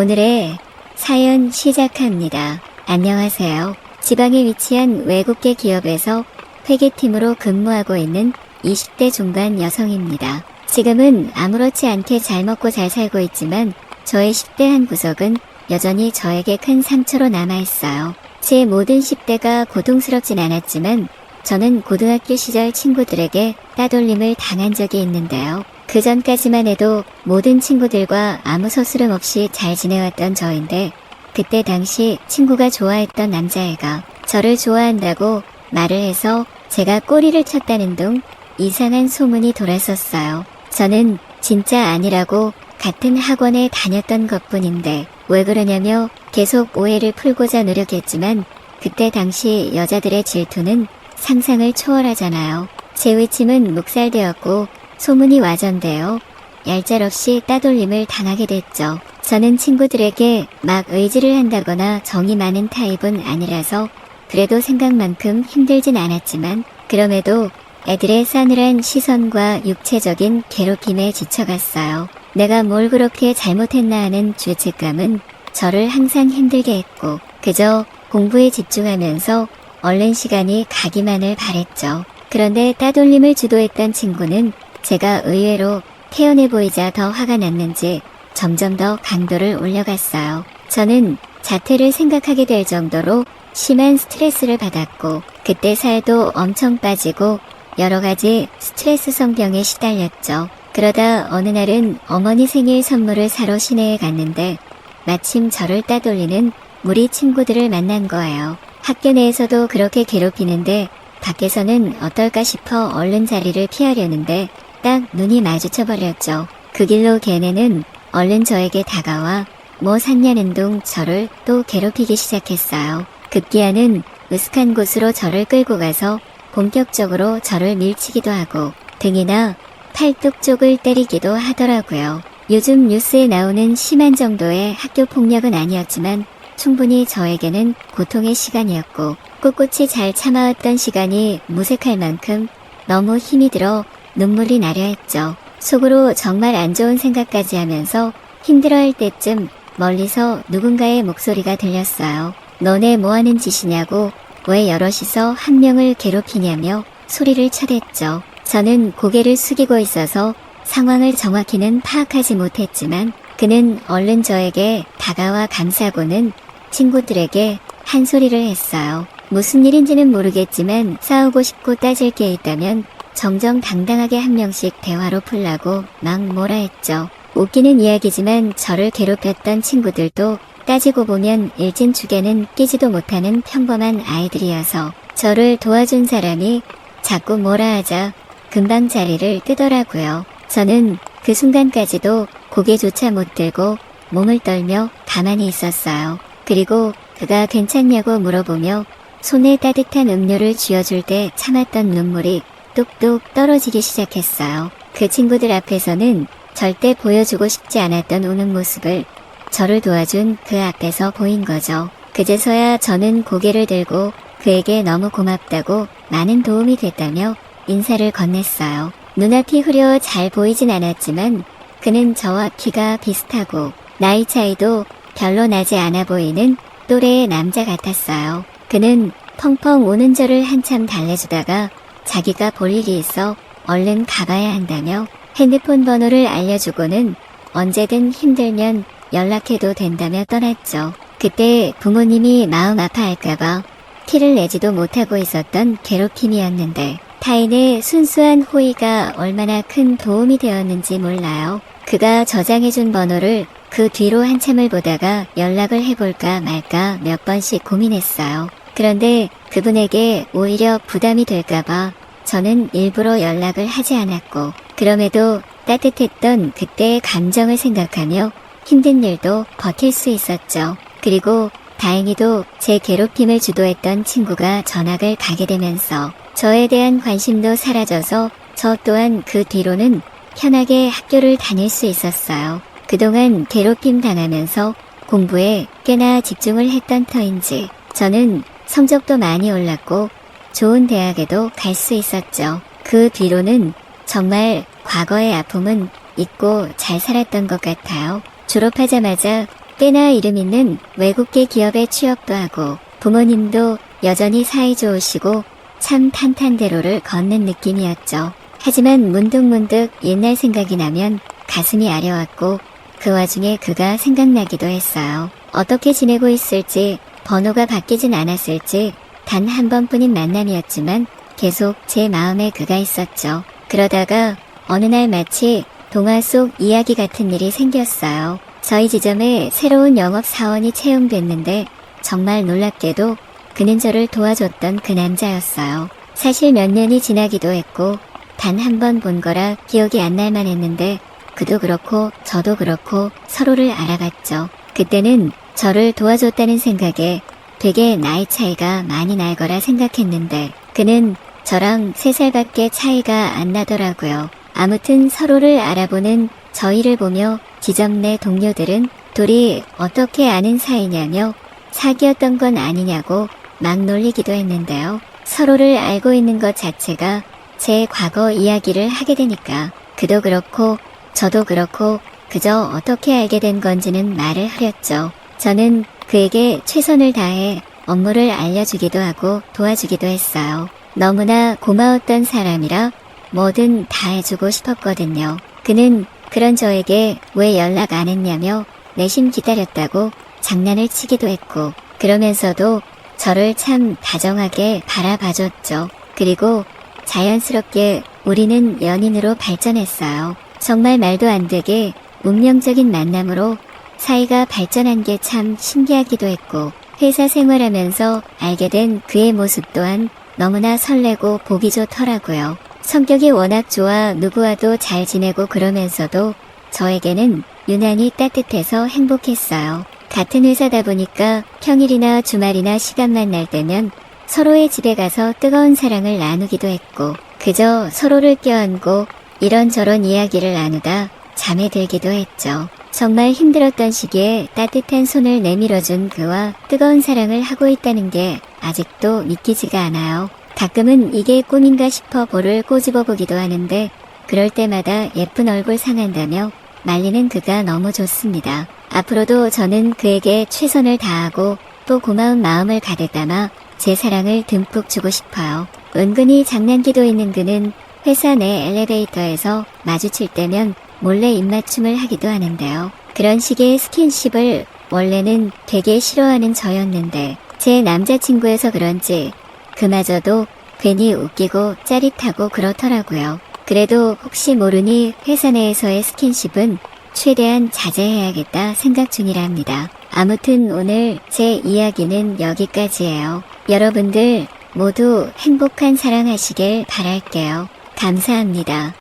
오늘의 사연 시작합니다. 안녕하세요. 지방에 위치한 외국계 기업에서 회계팀으로 근무하고 있는 20대 중반 여성입니다. 지금은 아무렇지 않게 잘 먹고 잘 살고 있지만 저의 10대 한 구석은 여전히 저에게 큰 상처로 남아있어요. 제 모든 10대가 고통스럽진 않았지만 저는 고등학교 시절 친구들에게 따돌림을 당한 적이 있는데요. 그 전까지만 해도 모든 친구들과 아무 서스름 없이 잘 지내왔던 저인데 그때 당시 친구가 좋아했던 남자애가 저를 좋아한다고 말을 해서 제가 꼬리를 쳤다는 둥 이상한 소문이 돌았었어요. 저는 진짜 아니라고 같은 학원에 다녔던 것뿐인데 왜 그러냐며 계속 오해를 풀고자 노력했지만 그때 당시 여자들의 질투는 상상을 초월하잖아요. 제 위침은 묵살되었고 소문이 와전되어 얄짤없이 따돌림을 당하게 됐죠. 저는 친구들에게 막 의지를 한다거나 정이 많은 타입은 아니라서 그래도 생각만큼 힘들진 않았지만 그럼에도 애들의 싸늘한 시선과 육체적인 괴롭힘에 지쳐갔어요. 내가 뭘 그렇게 잘못했나 하는 죄책감은 저를 항상 힘들게 했고 그저 공부에 집중하면서 얼른 시간이 가기만을 바랬죠. 그런데 따돌림을 주도했던 친구는 제가 의외로 태연해 보이자 더 화가 났는지 점점 더 강도를 올려갔어요. 저는 자퇴를 생각하게 될 정도로 심한 스트레스를 받았고 그때 살도 엄청 빠지고 여러 가지 스트레스성 병에 시달렸죠. 그러다 어느 날은 어머니 생일 선물을 사러 시내에 갔는데 마침 저를 따돌리는 무리 친구들을 만난 거예요. 학교 내에서도 그렇게 괴롭히는데 밖에서는 어떨까 싶어 얼른 자리를 피하려는데 딱 눈이 마주쳐버렸죠. 그 길로 걔네는 얼른 저에게 다가와 뭐 샀냐는 둥 저를 또 괴롭히기 시작했어요. 급기야는 으슥한 곳으로 저를 끌고 가서 본격적으로 저를 밀치기도 하고 등이나 팔뚝 쪽을 때리기도 하더라고요. 요즘 뉴스에 나오는 심한 정도의 학교 폭력은 아니었지만 충분히 저에게는 고통의 시간이었고 꿋꿋이 잘 참아왔던 시간이 무색할 만큼 너무 힘이 들어 눈물이 나려 했죠. 속으로 정말 안 좋은 생각까지 하면서 힘들어할 때쯤 멀리서 누군가의 목소리가 들렸어요. 너네 뭐하는 짓이냐고 왜 여럿이서 한 명을 괴롭히냐며 소리를 쳐댔죠. 저는 고개를 숙이고 있어서 상황을 정확히는 파악하지 못했지만 그는 얼른 저에게 다가와 감싸고는 친구들에게 한 소리를 했어요. 무슨 일인지는 모르겠지만 싸우고 싶고 따질 게 있다면 정정당당하게 한 명씩 대화로 풀라고 막 뭐라 했죠. 웃기는 이야기지만 저를 괴롭혔던 친구들도 따지고 보면 일진축에는 끼지도 못하는 평범한 아이들이어서 저를 도와준 사람이 자꾸 뭐라 하자 금방 자리를 뜨더라고요. 저는 그 순간까지도 고개조차 못 들고 몸을 떨며 가만히 있었어요. 그리고 그가 괜찮냐고 물어보며 손에 따뜻한 음료를 쥐어줄 때 참았던 눈물이 뚝뚝 떨어지기 시작했어요. 그 친구들 앞에서는 절대 보여주고 싶지 않았던 우는 모습을 저를 도와준 그 앞에서 보인 거죠. 그제서야 저는 고개를 들고 그에게 너무 고맙다고 많은 도움이 됐다며 인사를 건넸어요. 눈앞이 흐려 잘 보이진 않았지만 그는 저와 키가 비슷하고 나이 차이도 별로 나지 않아 보이는 또래의 남자 같았어요. 그는 펑펑 우는 저를 한참 달래주다가 자기가 볼 일이 있어 얼른 가봐야 한다며 핸드폰 번호를 알려주고는 언제든 힘들면 연락해도 된다며 떠났죠. 그때 부모님이 마음 아파할까봐 티를 내지도 못하고 있었던 괴롭힘이었는데 타인의 순수한 호의가 얼마나 큰 도움이 되었는지 몰라요. 그가 저장해준 번호를 그 뒤로 한참을 보다가 연락을 해볼까 말까 몇 번씩 고민했어요. 그런데 그분에게 오히려 부담이 될까봐 저는 일부러 연락을 하지 않았고 그럼에도 따뜻했던 그때의 감정을 생각하며 힘든 일도 버틸 수 있었죠. 그리고 다행히도 제 괴롭힘을 주도했던 친구가 전학을 가게 되면서 저에 대한 관심도 사라져서 저 또한 그 뒤로는 편하게 학교를 다닐 수 있었어요. 그동안 괴롭힘 당하면서 공부에 꽤나 집중을 했던 터인지 저는 성적도 많이 올랐고 좋은 대학에도 갈 수 있었죠. 그 뒤로는 정말 과거의 아픔은 잊고 잘 살았던 것 같아요. 졸업하자마자 꽤나 이름 있는 외국계 기업에 취업도 하고 부모님도 여전히 사이 좋으시고 참 탄탄대로를 걷는 느낌이었죠. 하지만 문득문득 옛날 생각이 나면 가슴이 아려왔고 그 와중에 그가 생각나기도 했어요. 어떻게 지내고 있을지, 번호가 바뀌진 않았을지 단 한 번뿐인 만남이었지만 계속 제 마음에 그가 있었죠. 그러다가 어느 날 마치 동화 속 이야기 같은 일이 생겼어요. 저희 지점에 새로운 영업 사원이 채용됐는데 정말 놀랍게도 그는 저를 도와줬던 그 남자였어요. 사실 몇 년이 지나기도 했고 단 한 번 본 거라 기억이 안 날만 했는데 그도 그렇고 저도 그렇고 서로를 알아봤죠. 그때는 저를 도와줬다는 생각에 되게 나이 차이가 많이 날 거라 생각했는데 그는 저랑 3살밖에 차이가 안 나더라고요. 아무튼 서로를 알아보는 저희를 보며 지점 내 동료들은 둘이 어떻게 아는 사이냐며 사귀었던 건 아니냐고 막 놀리기도 했는데요. 서로를 알고 있는 것 자체가 제 과거 이야기를 하게 되니까 그도 그렇고 저도 그렇고 그저 어떻게 알게 된 건지는 말을 하렸죠. 저는 그에게 최선을 다해 업무를 알려주기도 하고 도와주기도 했어요. 너무나 고마웠던 사람이라 뭐든 다 해주고 싶었거든요. 그는 그런 저에게 왜 연락 안 했냐며 내심 기다렸다고 장난을 치기도 했고 그러면서도 저를 참 다정하게 바라봐줬죠. 그리고 자연스럽게 우리는 연인으로 발전했어요. 정말 말도 안 되게 운명적인 만남으로 사이가 발전한 게 참 신기하기도 했고 회사 생활하면서 알게 된 그의 모습 또한 너무나 설레고 보기 좋더라고요. 성격이 워낙 좋아 누구와도 잘 지내고 그러면서도 저에게는 유난히 따뜻해서 행복했어요. 같은 회사다 보니까 평일이나 주말이나 시간만 날 때면 서로의 집에 가서 뜨거운 사랑을 나누기도 했고 그저 서로를 껴안고 이런저런 이야기를 나누다 잠에 들기도 했죠. 정말 힘들었던 시기에 따뜻한 손을 내밀어준 그와 뜨거운 사랑을 하고 있다는 게 아직도 믿기지가 않아요. 가끔은 이게 꿈인가 싶어 볼을 꼬집어 보기도 하는데 그럴 때마다 예쁜 얼굴 상한다며 말리는 그가 너무 좋습니다. 앞으로도 저는 그에게 최선을 다하고 또 고마운 마음을 가득 담아 제 사랑을 듬뿍 주고 싶어요. 은근히 장난기도 있는 그는 회사 내 엘리베이터에서 마주칠 때면 몰래 입맞춤을 하기도 하는데요. 그런 식의 스킨십을 원래는 되게 싫어하는 저였는데 제 남자친구여서 그런지 그마저도 괜히 웃기고 짜릿하고 그렇더라고요. 그래도 혹시 모르니 회사 내에서의 스킨십은 최대한 자제해야겠다 생각 중이랍니다. 아무튼 오늘 제 이야기는 여기까지예요. 여러분들 모두 행복한 사랑하시길 바랄게요. 감사합니다.